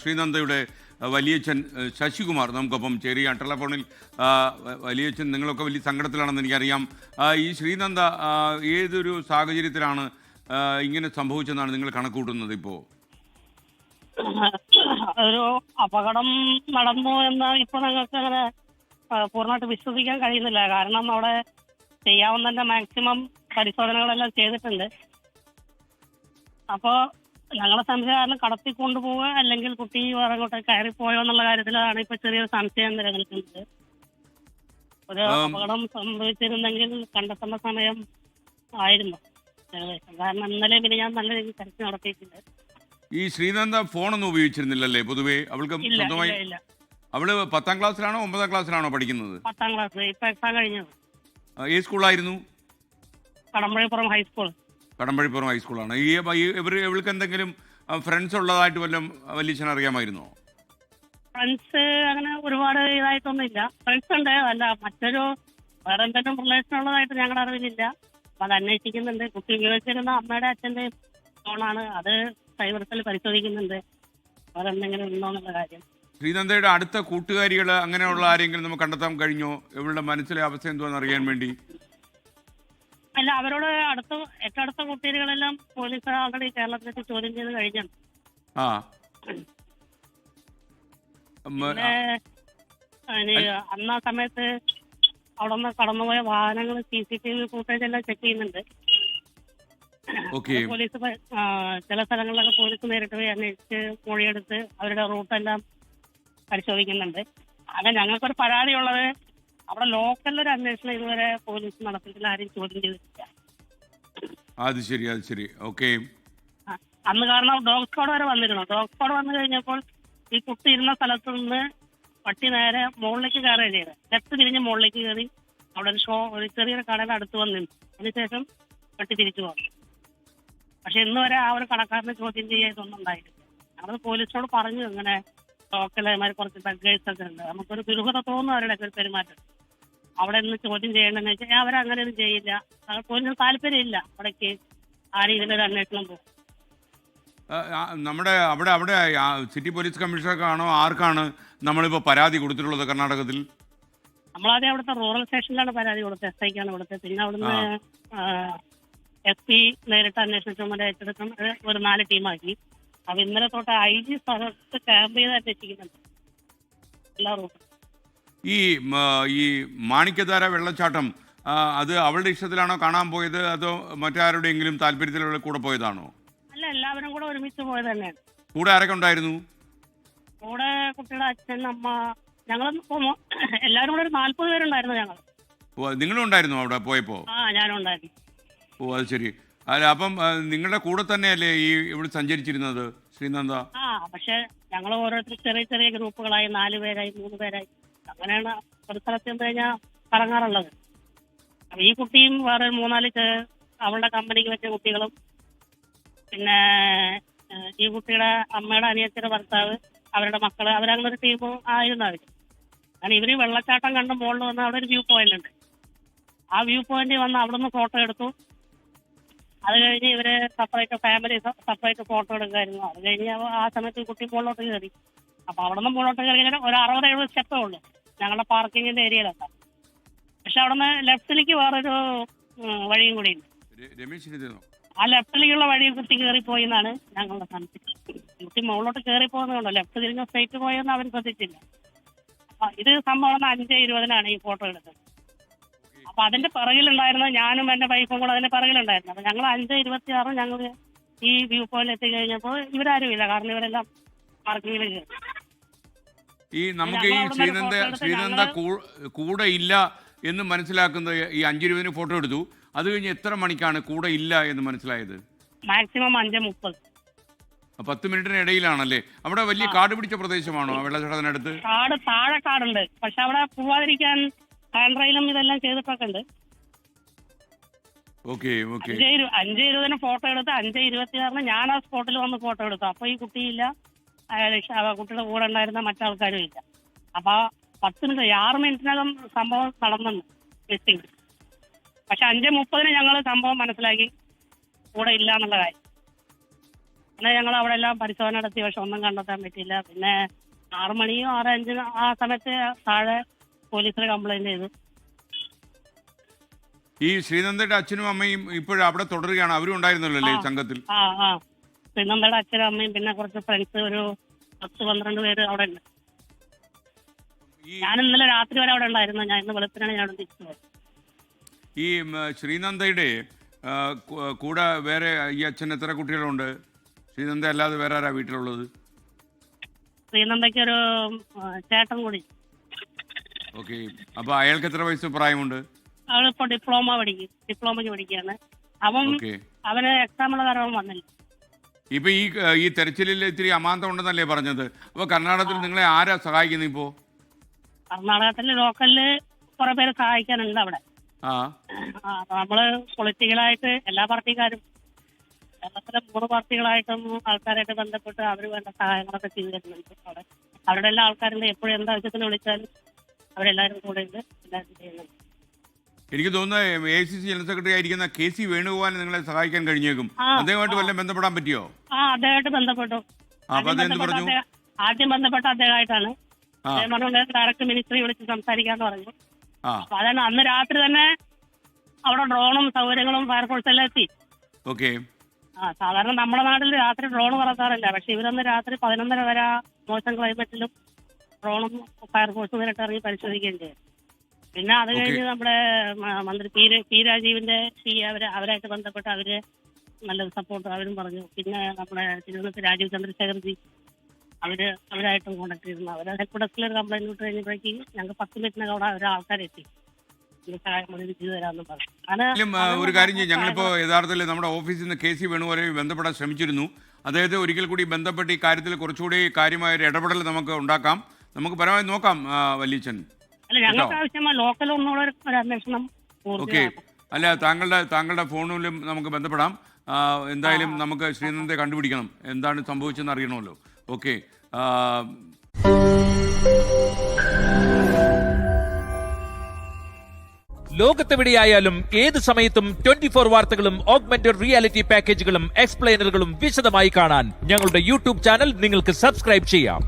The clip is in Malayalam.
ശ്രീനന്ദയുടെ വലിയച്ഛൻ ശശികുമാർ നമുക്കൊപ്പം ചേരുക ടെലഫോണിൽ. വലിയച്ഛൻ, നിങ്ങളൊക്കെ വലിയ സങ്കടത്തിലാണെന്ന് എനിക്കറിയാം. ഈ ശ്രീനന്ദ ഏതൊരു സാഹചര്യത്തിലാണ് ഇങ്ങനെ സംഭവിച്ചെന്നാണ് നിങ്ങൾ കണക്കൂട്ടുന്നത്? ഇപ്പോൾ ഒരു അപകടം നടന്നു എന്ന് ഇപ്പൊ ഞങ്ങൾക്ക് അങ്ങനെ പൂർണ്ണമായിട്ട് വിശ്വസിക്കാൻ കഴിയുന്നില്ല. കാരണം അവിടെ ചെയ്യാവുന്നതിന്റെ മാക്സിമം പരിശോധനകളെല്ലാം ചെയ്തിട്ടുണ്ട്. അപ്പോൾ ഞങ്ങളെ സംശയം കടത്തിക്കൊണ്ടുപോവുക അല്ലെങ്കിൽ കുട്ടി വേറെ അങ്ങോട്ട് കയറിപ്പോയോ എന്നുള്ള കാര്യത്തിലാണ് ഇപ്പൊ ചെറിയൊരു സംശയം നിലനിൽക്കുന്നത്. ഒരു അപകടം സംഭവിച്ചിരുന്നെങ്കിൽ കണ്ടെത്തേണ്ട സമയം ആയിരുന്നു ഏകദേശം. കാരണം ഇന്നലെ പിന്നെ ഞാൻ നല്ല രീതിയിൽ തിരക്ക് നടത്തിയിട്ടുണ്ട്. ഈ ശ്രീനന്ദ ഫോണൊന്നും ഉപയോഗിച്ചിരുന്നില്ലല്ലേ പൊതുവെ? അവൾക്ക് സ്വന്തമായി അവള് 10ാം ക്ലാസ്സിലാണോ 9ാം ക്ലാസ്സിലാണോ പഠിക്കുന്നത്? 10ാം ക്ലാസ്. ഇപ്പൊ എക്സാം കഴിഞ്ഞത്. ഏത് സ്കൂളായിരുന്നു? കടമ്പഴിപ്പുറം ഹൈസ്കൂൾ. കടമ്പഴിപ്പുറം ഹൈസ്കൂളാണ്. ഇവൾക്ക് എന്തെങ്കിലും ഫ്രണ്ട്സ് ഉള്ളതായിട്ട് വല്ലതും വലിയച്ഛൻ അറിയാമായിരുന്നോ? ഫ്രണ്ട്സ് അങ്ങനെ ഒരുപാട് ഇതായിട്ടൊന്നും ഇല്ല. ഫ്രണ്ട്സ് ഉണ്ട്, അല്ല മറ്റൊരു വേറെ എന്തെങ്കിലും റിലേഷൻ ഉള്ളതായിട്ട് ഞങ്ങളുടെ അറിവിലില്ല. അപ്പൊ അത് അന്വേഷിക്കുന്നുണ്ട്. കുട്ടി ഉപയോഗിച്ചിരുന്ന അമ്മയുടെ അച്ഛൻ്റെ ഫോണാണ്, അത് സൈബർസിൽ പരിശോധിക്കുന്നുണ്ട്. വേറെ എന്തെങ്കിലും ഉണ്ടോ എന്നുള്ള കാര്യം. ശ്രീനന്ദയുടെ അടുത്ത കൂട്ടുകാരികൾ അങ്ങനെയുള്ള ആരെങ്കിലും നമുക്ക് കണ്ടെത്താൻ കഴിഞ്ഞോ? ഇവളുടെ മനസ്സിലെ അവസ്ഥ എന്തുവാന്ന് അറിയാൻ വേണ്ടി. അല്ല, അവരോട് ഏറ്റടുത്ത കുട്ടികളെല്ലാം പോലീസ് ആൾറെഡി കേരളത്തിലേക്ക് ചോദ്യം ചെയ്ത് കഴിഞ്ഞാണ്. അന്ന് ആ സമയത്ത് അവിടെ നിന്ന് കടന്നുപോയ വാഹനങ്ങൾ CCTV ഫുട്ടേജ് എല്ലാം ചെക്ക് ചെയ്യുന്നുണ്ട്. പോലീസ് ചില സ്ഥലങ്ങളിലൊക്കെ പോലീസ് നേരിട്ട് പോയി അന്വേഷിച്ച് മൊഴിയെടുത്ത് അവരുടെ റൂട്ടെല്ലാം പരിശോധിക്കുന്നുണ്ട്. അങ്ങനെ ഞങ്ങൾക്കൊരു പരാതിയുള്ളത്, അവിടെ ലോക്കലിലൊരു അന്വേഷണം ഇതുവരെ പോലീസ് നടത്തിയിട്ടില്ല, ആരും ചോദ്യം ചെയ്തിട്ടില്ല. അത് ശരി. ഓക്കെ. അന്ന് കാരണം ഡോഗ് സ്ക്വാഡ് വരെ വന്നിരുന്നു. ഡോഗ് സ്ക്വാഡ് വന്നു കഴിഞ്ഞപ്പോൾ ഈ കുട്ടി ഇരുന്ന സ്ഥലത്ത് നിന്ന് പട്ടി നേരെ മുകളിലേക്ക് കയറുകയാണ് ചെയ്തത്. ലെഫ്റ്റ് തിരിഞ്ഞ് മുകളിലേക്ക് കയറി അവിടെ ഒരു ചെറിയൊരു കടയുടെ അടുത്ത് വന്നിരുന്നു. അതിനുശേഷം പട്ടി തിരിച്ചു പോകും. പക്ഷെ ഇന്ന് വരെ ആ ഒരു കടക്കാരനെ ചോദ്യം ചെയ്യാതൊന്നും ഉണ്ടായിട്ടില്ല. ഞങ്ങൾ പോലീസിനോട് പറഞ്ഞു, ഇങ്ങനെ ലോക്കലമാർ കുറച്ച് ബഗ്ഗേഴ്സ് ഒക്കെ ഉണ്ട്, നമുക്കൊരു ദുരൂഹത തോന്നുന്നു അവരുടെ ഒക്കെ പെരുമാറ്റം. അവിടെ നിന്ന് ചോദ്യം ചെയ്യേണ്ടതെന്ന് വെച്ചാൽ അവരങ്ങനെയൊന്നും ചെയ്യില്ല. പോലീസിന് താല്പര്യമില്ല അവിടേക്ക് ആ രീതിയിലൊരു അന്വേഷണം പോകും. നമ്മുടെ അവിടെ സിറ്റി പോലീസ് കമ്മീഷണർക്കാണോ ആർക്കാണ് നമ്മളിപ്പോൾ പരാതി കൊടുത്തിട്ടുള്ളത് കർണാടകത്തിൽ? നമ്മളാദ്യം അവിടുത്തെ റൂറൽ സ്റ്റേഷനിലാണ് പരാതി കൊടുത്തത്, SIക്കാണ് കൊടുത്തത്. പിന്നെ അവിടുന്ന് SP നേരിട്ട് അന്വേഷണ ചുമതല ഏറ്റെടുക്കും. ഒരു 4 ടീമാക്കി. അപ്പൊ ഇന്നലെ തൊട്ട് IG സ്ഥലത്ത് ക്യാമ്പ് ചെയ്ത് അന്വേഷിക്കുന്നുണ്ട് എല്ലാ റൂട്ടും. ഈ മാണിക്യധാര വെള്ളച്ചാട്ടം അത് അവളുടെ ഇഷ്ടത്തിലാണോ കാണാൻ പോയത്, അതോ മറ്റാരുടെയെങ്കിലും താല്പര്യത്തിലുള്ള കൂടെ പോയതാണോ? അല്ല, എല്ലാവരും കൂടെ ഒരുമിച്ച് പോയത് തന്നെയാണ്. കൂടെ ആരൊക്കെ ഉണ്ടായിരുന്നു? കൂടെ കുട്ടിയുടെ അച്ഛൻ, അമ്മ, ഞങ്ങൾ എല്ലാവരും കൂടെ ഒരു 40 പേരുണ്ടായിരുന്നു. ഞങ്ങൾ. നിങ്ങളും ഉണ്ടായിരുന്നു അവിടെ പോയപ്പോ? ഞാനും ഉണ്ടായിരുന്നു. അത് ശരി. അല്ല, അപ്പം നിങ്ങളുടെ കൂടെ തന്നെയല്ലേ ഈ ഇവിടെ സഞ്ചരിച്ചിരുന്നത് ശ്രീനന്ദ? പക്ഷെ ഞങ്ങൾ ഓരോരുത്തർ ചെറിയ ചെറിയ ഗ്രൂപ്പുകളായി 4 പേരായി 3 പേരായി അങ്ങനെയാണ് ഒരു സ്ഥലത്ത് ചെന്ന് കഴിഞ്ഞാൽ കറങ്ങാറുള്ളത്. അപ്പൊ ഈ കുട്ടിയും വേറെ 3-4 അവളുടെ കമ്പനിക്ക് വെച്ച കുട്ടികളും പിന്നെ ഈ കുട്ടിയുടെ അമ്മയുടെ അനിയത്തിയുടെ ഭർത്താവ്, അവരുടെ മക്കള്, അവരങ്ങനെ ഒരു ടീം ആയിരുന്നു അവർ. കാരണം ഇവര് വെള്ളച്ചാട്ടം കണ്ട് മുകളിൽ വന്ന് അവിടെ ഒരു വ്യൂ പോയിന്റ് ഉണ്ട്. ആ വ്യൂ പോയിന്റിൽ വന്ന് അവിടെ നിന്ന് ഫോട്ടോ എടുത്തു. അത് കഴിഞ്ഞ് ഇവര് ഫാമിലി സെപ്പറേറ്റ് ഫോട്ടോ എടുക്കുമായിരുന്നു. അത് കഴിഞ്ഞ് ആ സമയത്ത് കുട്ടി മുകളിലോട്ട് കയറി. അപ്പൊ അവിടെ നിന്ന് മുകളിലോട്ട് കയറി കഴിഞ്ഞാൽ ഒരു 60-70 സ്റ്റെപ്പേ ഉള്ളൂ ഞങ്ങളുടെ പാർക്കിങ്ങിന്റെ ഏരിയയിലൊക്കെ. പക്ഷെ അവിടെ നിന്ന് ലെഫ്റ്റിലേക്ക് വേറൊരു വഴിയും കൂടി ഉണ്ട്. ആ ലെഫ്റ്റിലേക്കുള്ള വഴി കുട്ടി കയറിപ്പോയി എന്നാണ് ഞങ്ങളുടെ സംശയം. കുട്ടി മുകളിലോട്ട് കയറി പോകുന്നതുകൊണ്ടോ ലെഫ്റ്റ് തിരിഞ്ഞ് സ്ട്രൈറ്റ് പോയെന്ന് അവർ ശ്രദ്ധിച്ചില്ല. ഇത് സംഭവം 5:20 ഈ ഫോട്ടോ എടുത്തത്. അപ്പൊ അതിന്റെ പിറകിലുണ്ടായിരുന്ന ഞാനും എന്റെ വൈഫും കൂടെ അതിന്റെ പിറകിലുണ്ടായിരുന്നു. അപ്പൊ ഞങ്ങൾ 5:26 ഞങ്ങൾ ഈ വ്യൂ പോയിന്റ് എത്തി കഴിഞ്ഞപ്പോൾ ഇവരാരും ഇല്ല. കാരണം ഇവരെല്ലാം പാർക്കിങ്ങിൽ കയറി. നമുക്ക് ഈ ശ്രീനന്ദ കൂടെ ഇല്ല എന്ന് മനസ്സിലാക്കുന്നത് ഈ 5:20 ഫോട്ടോ എടുത്തു. അത് കഴിഞ്ഞ് എത്ര മണിക്കാണ് കൂടെ ഇല്ല എന്ന് മനസ്സിലായത്? മാക്സിമം 5:30. 10 മിനിറ്റിന് ഇടയിലാണല്ലേ? അവിടെ വലിയ കാട് പിടിച്ച പ്രദേശമാണോ വെള്ളച്ചാട്ടത്തിനടുത്ത്? താഴെ കാടുണ്ട്. പക്ഷെ അവിടെ പോവാതിരിക്കാൻ ഹാൻഡ് റെയിലും ഇതെല്ലാം ചെയ്തിട്ടൊക്കെ ഉണ്ട്. 5:20 ഫോട്ടോ എടുത്ത് 5:26 ഞാൻ ആ സ്പോട്ടിൽ വന്ന് ഫോട്ടോ എടുത്തു. അപ്പൊ ഈ കുട്ടിയില്ല, കുട്ടിയുടെ കൂടെ ഉണ്ടായിരുന്ന മറ്റാൾക്കാരും ഇല്ല. അപ്പൊ 6 മിനിറ്റിനകം സംഭവം നടന്നു മിസ്സിങ്. പക്ഷെ 5:30 ഞങ്ങൾ സംഭവം മനസ്സിലാക്കി കൂടെ ഇല്ല എന്നുള്ള കാര്യം. പിന്നെ ഞങ്ങൾ അവിടെ എല്ലാം പരിശോധന നടത്തി, പക്ഷെ ഒന്നും കണ്ടെത്താൻ പറ്റിയില്ല. പിന്നെ 6 മണിയോ 6:05 ആ സമയത്ത് താഴെ പോലീസിൽ കംപ്ലൈന്റ് ചെയ്തു. ഈ ശ്രീനന്ദയുടെ അച്ഛനും അമ്മയും ഇപ്പോഴും അവിടെ തുടരുകയാണ്, അവരും ഉണ്ടായിരുന്നല്ലോ ഈ സംഘത്തിൽ? ശ്രീനന്ദയുടെ അച്ഛനും അമ്മയും പിന്നെ കുറച്ച് ഫ്രണ്ട്സ്, ഒരു 10-12 പേര് അവിടെ ഉണ്ട്. ഞാൻ ഇന്നലെ രാത്രി വരെ അവിടെ ഉണ്ടായിരുന്നു. ഞാൻ ഇന്ന് വെളുപ്പിനാണ് ഞാൻ തിരിച്ചു പോയത്. ഈ ശ്രീനന്ദയുടെ കൂടെ വേറെ ഈ അച്ഛൻ എത്ര കുട്ടികളുണ്ട്? ശ്രീനന്ദ അല്ലാതെ വേറെ ആരാ വീട്ടിലുള്ളത്? ശ്രീനന്ദയ്ക്ക് ഒരു ചേട്ടൻ കൂടി. ഓക്കെ. അപ്പൊ അയാൾക്ക് എത്ര വയസ്സ് പ്രായമുണ്ട്? അവളിപ്പോ ഡിപ്ലോമയ്ക്ക് പഠിക്കുകയാണ്. അവന് എക്സാമുള്ള കാരണം വന്നില്ല. ഇപ്പൊ ഈ തെരച്ചിലിൽ ഇത്തിരി അമാന്തം ഉണ്ടെന്നല്ലേ പറഞ്ഞത്? അപ്പൊ കർണാടകത്തിൽ നിങ്ങളെ ആരാ സഹായിക്കുന്നത് ഇപ്പോ? കർണാടകത്തില് ലോക്കലില് കുറെ പേര് സഹായിക്കാനുണ്ട് അവിടെ. നമ്മള് പൊളിറ്റിക്കലായിട്ട് എല്ലാ പാർട്ടിക്കാരും, കേരളത്തിലെ 3 പാർട്ടികളായിട്ടും ആൾക്കാരായിട്ട് ബന്ധപ്പെട്ട് അവർ വേണ്ട സഹായങ്ങളൊക്കെ ചെയ്തു തരുന്നുണ്ട്. അവരുടെ എല്ലാ ആൾക്കാരുണ്ട്. എപ്പോഴും എന്താവശ്യത്തിന് വിളിച്ചാലും അവരെല്ലാവരും കൂടെ ഉണ്ട്, എല്ലാവരും ചെയ്യുന്നുണ്ട്. എനിക്ക് തോന്നുന്നത് AICC ജനറൽ സെക്രട്ടറി ആയിരിക്കുന്ന KC വേണുഗോപാൽ നിങ്ങളെ സഹായിക്കാൻ കഴിഞ്ഞേക്കും. അദ്ദേഹമായിട്ട് വല്ലതും ബന്ധപ്പെടാൻ പറ്റിയോ? അദ്ദേഹമായിട്ട് ബന്ധപ്പെട്ടു. ആദ്യം ബന്ധപ്പെട്ട അദ്ദേഹമായിട്ടാണ്. ഡയറക്ട് മിനിസ്റ്ററി വിളിച്ച് സംസാരിക്കാന്ന് പറഞ്ഞു. അപ്പൊ അതാണ് അന്ന് രാത്രി തന്നെ അവിടെ ഡ്രോണും സൗകര്യങ്ങളും ഫയർഫോഴ്സ് എല്ലാം എത്തി. സാധാരണ നമ്മുടെ നാട്ടിൽ രാത്രി ഡ്രോൺ പറക്കാറില്ല, പക്ഷെ ഇവരന്ന് രാത്രി 11:30 വരെ മോശം ക്ലൈമറ്റിലും ഡ്രോണും ഫയർഫോഴ്സും നേരിട്ട് ഇറങ്ങി പരിശോധിക്കുകയും ചെയ്യും. പിന്നെ അത് കഴിഞ്ഞ് നമ്മുടെ മന്ത്രി പി രാജീവിന്റെ അവരായിട്ട് ബന്ധപ്പെട്ട് അവര് നല്ലൊരു സപ്പോർട്ട് അവരും പറഞ്ഞു. പിന്നെ നമ്മുടെ തിരുവനന്തപുരത്ത് രാജീവ് ചന്ദ്രശേഖർജി അവരായിട്ടും കോണ്ടാക്ട് ചെയ്തിരുന്നു. അവരെ ഹെൽപ്പ് ഡെസ്കിൽ ഒരു കംപ്ലൈന്റ് ഇട്ട് കഴിഞ്ഞപ്പോഴേക്ക് ഞങ്ങൾക്ക് 10 മിനിറ്റിനകം അവിടെ ഒരാൾക്കാരെത്തി ചെയ്തു തരാമെന്ന് പറഞ്ഞു. ഒരു കാര്യം ചെയ്യും, ഞങ്ങളിപ്പോ യഥാർത്ഥത്തിൽ നമ്മുടെ ഓഫീസിൽ നിന്ന് KC വേണുഗോപാലുമായി ബന്ധപ്പെടാൻ ശ്രമിച്ചിരുന്നു. അദ്ദേഹത്തെ ഒരിക്കൽ കൂടി ബന്ധപ്പെട്ട് ഈ കാര്യത്തിൽ കുറച്ചുകൂടി കാര്യമായ ഒരു ഇടപെടൽ നമുക്ക് ഉണ്ടാക്കാം. നമുക്ക് പരമാവധി നോക്കാം വല്യച്ഛൻ. ഓക്കെ. അല്ല, താങ്കളുടെ ഫോണിലും നമുക്ക് ബന്ധപ്പെടാം. എന്തായാലും നമുക്ക് ശ്രീനന്ദയെ കണ്ടുപിടിക്കണം, എന്താണ് സംഭവിച്ചതെന്ന് അറിയണമല്ലോ. ഓക്കെ. ലോകത്തെവിടെയായാലും ഏത് സമയത്തും 24 വാർത്തകളും ഓഗ്മെന്റഡ് റിയാലിറ്റി പാക്കേജുകളും എക്സ്പ്ലെയിനറുകളും വിശദമായി കാണാൻ ഞങ്ങളുടെ യൂട്യൂബ് ചാനൽ നിങ്ങൾക്ക് സബ്സ്ക്രൈബ് ചെയ്യാം.